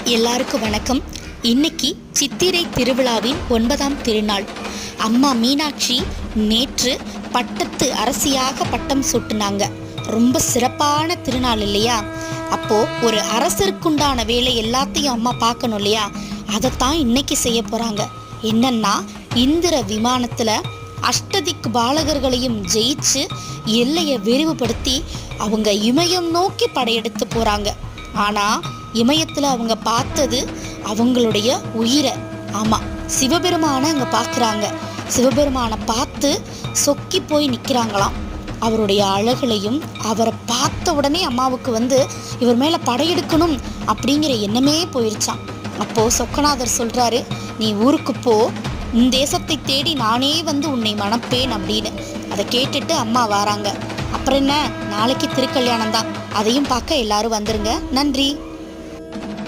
எல்லாருக்கும் வணக்கம். இன்னைக்கு சித்திரை திருவிழாவின் 9ஆம் திருநாள். அம்மா மீனாட்சி நேற்று பட்டத்து அரசியாக பட்டம் சூட்டினாங்க. ரொம்ப சிறப்பான திருநாள் இல்லையா? அப்போ ஒரு அரசருக்குண்டான வேலை எல்லாத்தையும் அம்மா பார்க்கணும் இல்லையா? அதைத்தான் இன்னைக்கு செய்ய போறாங்க. என்னன்னா, இந்திர விமானத்துல அஷ்டதிக்கு பாலகர்களையும் ஜெயிச்சு எல்லையை விரிவுபடுத்தி அவங்க இமயம் நோக்கி படையெடுத்து போறாங்க. ஆனா இமயத்தில் அவங்க பார்த்தது அவங்களுடைய உயிரை. ஆமாம், சிவபெருமானை அங்கே பார்க்குறாங்க. சிவபெருமானை பார்த்து சொக்கி போய் நிற்கிறாங்களாம். அவருடைய அழகுலையும் அவரை பார்த்த உடனே அம்மாவுக்கு இவர் மேலே படையெடுக்கணும் அப்படிங்கிற எண்ணமே போயிடுச்சான். அப்போது சொக்கநாதர் சொல்கிறாரு, நீ ஊருக்கு போ, உன் தேசத்தை தேடி நானே உன்னை மணப்பேன் அப்படின்னு. அதை கேட்டுட்டு அம்மா வராங்க. அப்புறம் என்ன, நாளைக்கு திருக்கல்யாணம் தான். அதையும் பார்க்க எல்லாரும் வந்துருங்க. நன்றி.